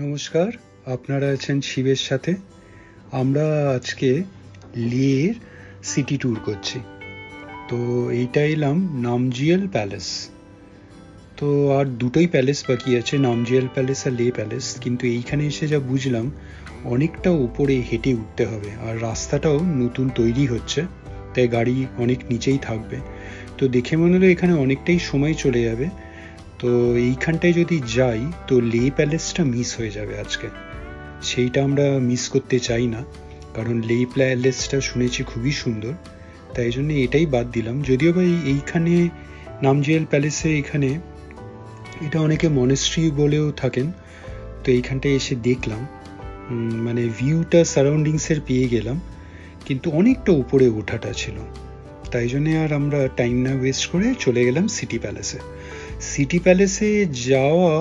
নমস্কার, আপনারা আছেন শিবের সাথে। আমরা আজকে লেহর সিটি ট্যুর করছি। তো এইটা এলাম নামজিয়াল প্যালেস। তো আর দুটোই প্যালেস বাকি আছে, নামজিয়াল প্যালেস আর লে প্যালেস। কিন্তু এইখানে এসে যা বুঝলাম, অনেকটা উপরে হেঁটে উঠতে হবে, আর রাস্তাটাও নতুন তৈরি হচ্ছে, তাই গাড়ি অনেক নিচেই থাকবে। তো দেখে মনে হলো এখানে অনেকটাই সময় চলে যাবে। তো এইখানটায় যদি যাই তো লে প্যালেসটা মিস হয়ে যাবে আজকে। সেইটা আমরা মিস করতে চাই না, কারণ লে প্যালেসটা শুনেছি খুবই সুন্দর, তাই জন্য এটাই বাদ দিলাম। যদিও বা এইখানে নামজিয়াল প্যালেসে এখানে এটা অনেকে মনেস্ট্রি বলেও থাকেন। তো এইখানটায় এসে দেখলাম, মানে ভিউটা সারাউন্ডিংসের পেয়ে গেলাম, কিন্তু অনেকটা উপরে ওঠাটা ছিল, তাই জন্য আর আমরা টাইম না ওয়েস্ট করে চলে গেলাম সিটি প্যালেসে। সিটি প্যালেসে যাওয়া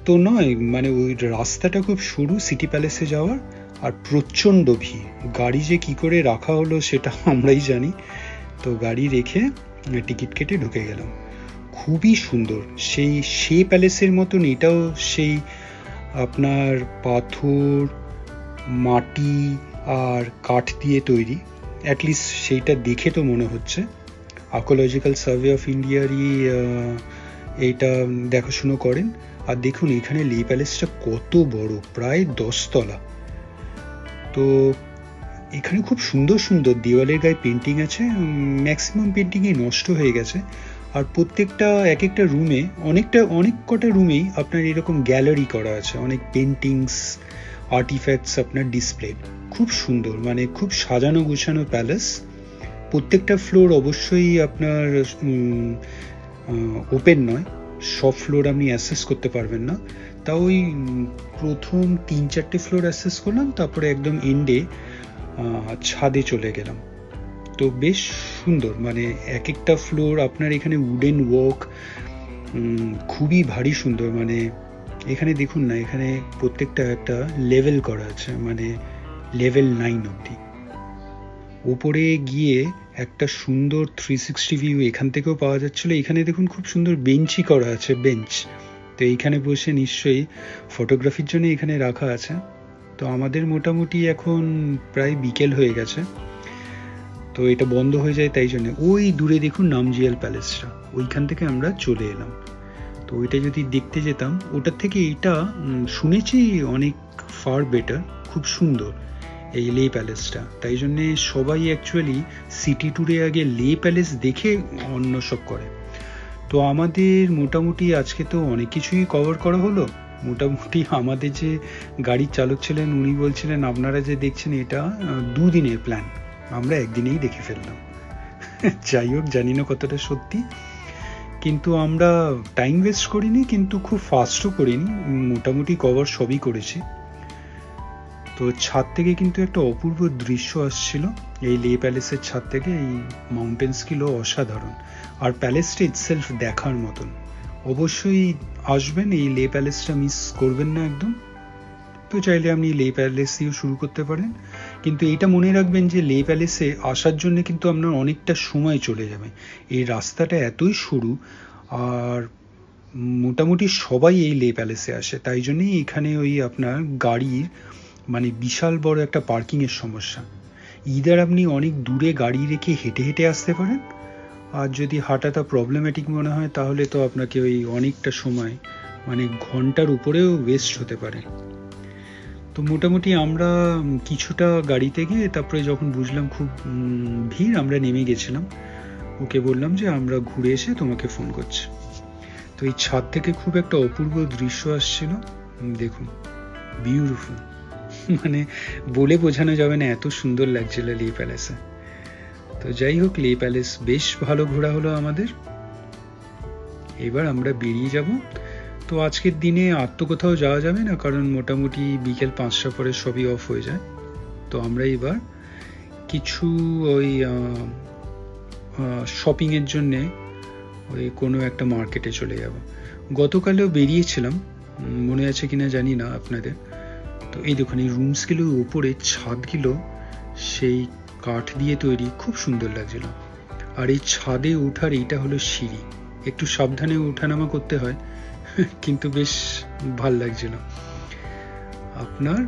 তো নয়, মানে ওই রাস্তাটা খুব সরু সিটি প্যালেসে যাওয়ার, আর প্রচণ্ড ভিড়। গাড়ি যে কি করে রাখা হলো সেটা আমরাই জানি। তো গাড়ি রেখে টিকিট কেটে ঢুকে গেলাম। খুবই সুন্দর, সে প্যালেসের মতন এটাও সেই আপনার পাথর, মাটি আর কাঠ দিয়ে তৈরি। অ্যাটলিস্ট সেইটা দেখে তো মনে হচ্ছে। আর্কোলজিক্যাল সার্ভে অফ ইন্ডিয়ারই এইটা দেখাশুনো করেন। আর দেখুন এখানে লে প্যালেসটা কত বড়, প্রায় 10 তলা। তো এখানে খুব সুন্দর সুন্দর দেওয়ালের গায়ে পেন্টিং আছে। ম্যাক্সিমাম পেন্টিংই নষ্ট হয়ে গেছে। আর প্রত্যেকটা এক একটা রুমে অনেক কটা রুমেই আপনার এরকম গ্যালারি করা আছে, অনেক পেন্টিংস, আর্টিফ্যাক্টস আপনার ডিসপ্লে। খুব সুন্দর, মানে খুব সাজানো গোছানো প্যালেস। প্রত্যেকটা ফ্লোর অবশ্যই আপনার ওপেন নয়, সব ফ্লোর আপনি অ্যাসেস করতে পারবেন না। তাও ওই প্রথম 3-4টে ফ্লোর অ্যাসেস করলাম, তারপরে একদম এন্ডে ছাদে চলে গেলাম। তো বেশ সুন্দর, মানে এক একটা ফ্লোর আপনার এখানে উডেন ওয়ার্ক, খুবই ভারী সুন্দর। মানে এখানে দেখুন না, এখানে প্রত্যেকটা একটা লেভেল করা আছে, মানে লেভেল 9 অবধি। উপরে গিয়ে একটা সুন্দর 360 ভিউ এখান থেকেও পাওয়া যাচ্ছিল। এখানে দেখুন খুব সুন্দর বেঞ্চই করা আছে, বেঞ্চ। তো এইখানে বসে নিশ্চয়ই ফটোগ্রাফির জন্য এখানে রাখা আছে। তো আমাদের মোটামুটি এখন প্রায় বিকেল হয়ে গেছে, তো এটা বন্ধ হয়ে যায়, তাই জন্য ওই দূরে দেখুন নামজিয়াল প্যালেসটা, ওইখান থেকে আমরা চলে এলাম। তো ওইটা যদি দেখতে যেতাম, ওটার থেকে এটা শুনেছি অনেক ফার বেটার, খুব সুন্দর এই লে প্যালেসটা। তাই জন্যে সবাই অ্যাকচুয়ালি সিটি ট্যুরে আগে লে প্যালেস দেখে অন্য সব করে। তো আমাদের মোটামুটি আজকে তো অনেক কিছুই কভার করা হলো। মোটামুটি আমাদের যে গাড়ির চালক ছিলেন উনি বলছিলেন, আপনারা যে দেখছেন এটা 2 দিনের প্ল্যান, আমরা একদিনেই দেখে ফেললাম। যাই হোক, জানি না কতটা সত্যি, কিন্তু আমরা টাইম ওয়েস্ট করিনি, কিন্তু খুব ফাস্টও করিনি, মোটামুটি কভার সবই করেছি। তো ছাদ থেকে কিন্তু একটা অপূর্ব দৃশ্য আসছিল এই লে প্যালেসের ছাদ থেকে। এই মাউন্টেন্সগুলো অসাধারণ, আর প্যালেসটা ইটসেলফ দেখার মতন। অবশ্যই আসবেন, এই লে প্যালেসটা মিস করবেন না একদম। তো চাইলে আপনি লে প্যালেস দিয়েও শুরু করতে পারেন, কিন্তু এইটা মনে রাখবেন যে লে প্যালেসে আসার জন্য কিন্তু আপনার অনেকটা সময় চলে যাবে। এই রাস্তাটা এতই সরু, আর মোটামুটি সবাই এই লে প্যালেসে আসে, তাই জন্যই এখানে ওই আপনার গাড়ির মানে বিশাল বড় একটা পার্কিংয়ের সমস্যা। ইদার আপনি অনেক দূরে গাড়ি রেখে হেঁটে হেঁটে আসতে পারেন, আর যদি হাঁটাটা প্রবলেম্যাটিক মনে হয় তাহলে তো আপনাকে ওই অনেকটা সময়, মানে ঘন্টার উপরেও ওয়েস্ট হতে পারে। তো মোটামুটি আমরা কিছুটা গাড়িতে গিয়ে তারপরে যখন বুঝলাম খুব ভিড়, আমরা নেমে গেছিলাম। ওকে বললাম যে আমরা ঘুরে এসে তোমাকে ফোন করছি। তো এই ছাদ থেকে খুব একটা অপূর্ব দৃশ্য আসছিল, দেখুন, বিউটিফুল, মানে বলে বোঝানো যাবে না, এত সুন্দর লাগছিল লে প্যালেসে। তো যাই হোক, লে প্যালেস বেশ ভালো ঘোরা হলো আমাদের। এবার আমরা বেরিয়ে যাব। তো আজকের দিনে আর তো কোথাও যাওয়া যাবে না, কারণ মোটামুটি বিকেল 5টার পরে সবই অফ হয়ে যায়। তো আমরা এবার কিছু ওই শপিংয়ের জন্যে ওই কোনো একটা মার্কেটে চলে যাব। গতকালেও বেরিয়েছিলাম, মনে আছে কিনা জানি না আপনাদের। তো এই দেখুন, এই রুমসগুলোর উপরে ছাদগুলো সেই কাঠ দিয়ে তৈরি, খুব সুন্দর লাগছিল। আর এই ছাদে ওঠার এইটা হলো সিঁড়ি, একটু সাবধানে ওঠানামা করতে হয়, কিন্তু বেশ ভাল লাগছিল। আপনার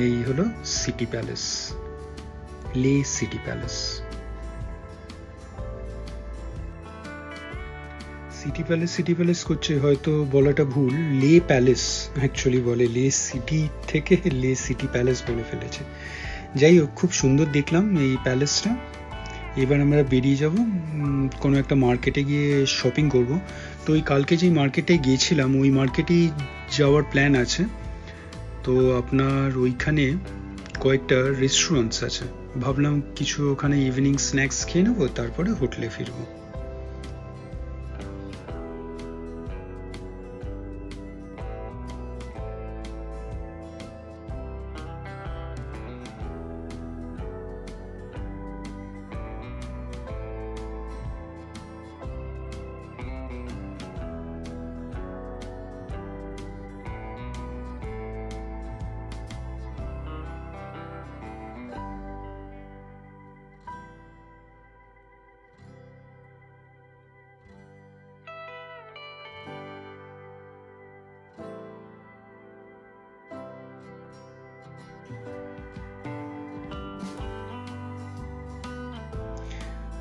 এই হলো সিটি প্যালেস, লে সিটি প্যালেস। সিটি প্যালেস করছে হয়তো বলাটা ভুল, লে প্যালেস অ্যাকচুয়ালি বলে, লে সিটি থেকে লে সিটি প্যালেস বলে ফেলেছে। যাই হোক, খুব সুন্দর দেখলাম এই প্যালেসটা। এবার আমরা বেরিয়ে যাব, কোনো একটা মার্কেটে গিয়ে শপিং করব। তো ওই কালকে যেই মার্কেটে গিয়েছিলাম ওই মার্কেটেই যাওয়ার প্ল্যান আছে। তো আপনার ওইখানে কয়েকটা রেস্টুরেন্টস আছে, ভাবলাম কিছু ওখানে ইভিনিং স্ন্যাক্স খেয়ে নেবো, তারপরে হোটেলে ফিরবো।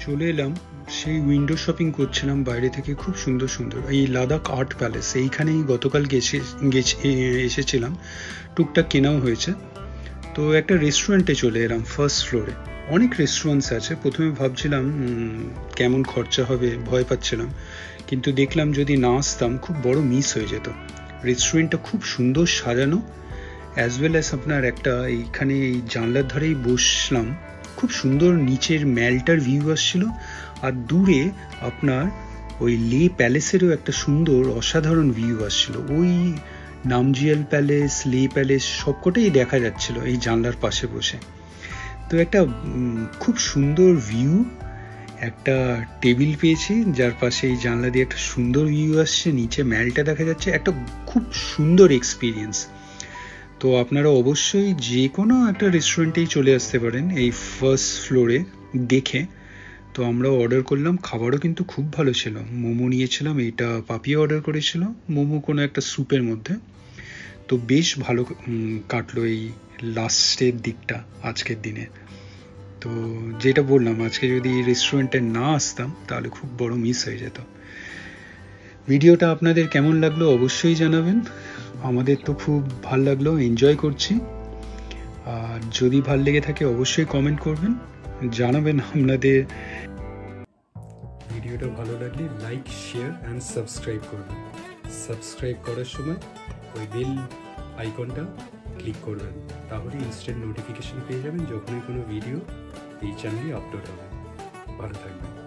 চলে এলাম, সেই উইন্ডো শপিং করছিলাম বাইরে থেকে, খুব সুন্দর সুন্দর এই লাদাখ আর্ট প্যালেস, এইখানেই গতকাল এসেছিলাম, টুকটাক কেনাও হয়েছে। তো একটা রেস্টুরেন্টে চলে এলাম, ফার্স্ট ফ্লোরে। অনেক রেস্টুরেন্টস আছে, প্রথমে ভাবছিলাম কেমন খরচা হবে, ভয় পাচ্ছিলাম, কিন্তু দেখলাম যদি না আসতাম খুব বড় মিস হয়ে যেত। রেস্টুরেন্টটা খুব সুন্দর সাজানো, অ্যাজ ওয়েল অ্যাজ আপনার একটা এইখানে এই জানলার ধারেই বসলাম, খুব সুন্দর নিচের ম্যালটার ভিউ আসছিল, আর দূরে আপনার ওই লে প্যালেসেরও একটা সুন্দর অসাধারণ ভিউ আসছিল। ওই নামজিয়াল প্যালেস, লে প্যালেস সবকটাই দেখা যাচ্ছিল এই জানলার পাশে বসে। তো একটা খুব সুন্দর ভিউ, একটা টেবিল পেয়েছি যার পাশে এই জানলা দিয়ে একটা সুন্দর ভিউ আসছে, নিচে ম্যালটা দেখা যাচ্ছে, একটা খুব সুন্দর এক্সপিরিয়েন্স। তো আপনারা অবশ্যই যে কোনো একটা রেস্টুরেন্টেই চলে আসতে পারেন এই ফার্স্ট ফ্লোরে দেখে। তো আমরা অর্ডার করলাম, খাবারও কিন্তু খুব ভালো ছিল। মোমো নিয়েছিলাম, এইটা পাপিয়া অর্ডার করেছিল, মোমো কোনো একটা স্যুপের মধ্যে। তো বেশ ভালো কাটলো এই লাস্টের দিকটা আজকের দিনে। তো যেটা বললাম, আজকে যদি এই রেস্টুরেন্টে না আসতাম তাহলে খুব বড় মিস হয়ে যেত। ভিডিওটা আপনাদের কেমন লাগলো অবশ্যই জানাবেন, আমাদের তো খুব ভাল লাগলো, এনজয় করছি। আর যদি ভাল লেগে থাকে অবশ্যই কমেন্ট করবেন, জানাবেন আপনাদের। ভিডিওটা ভালো লাগলে লাইক, শেয়ার অ্যান্ড সাবস্ক্রাইব করবেন। সাবস্ক্রাইব করার সময় ওই বেল আইকনটা ক্লিক করবেন, তাহলে ইনস্ট্যান্ট নোটিফিকেশন পেয়ে যাবেন যখনই কোনো ভিডিও এই চ্যানেলে আপলোড হবে। ভালো থাকবেন।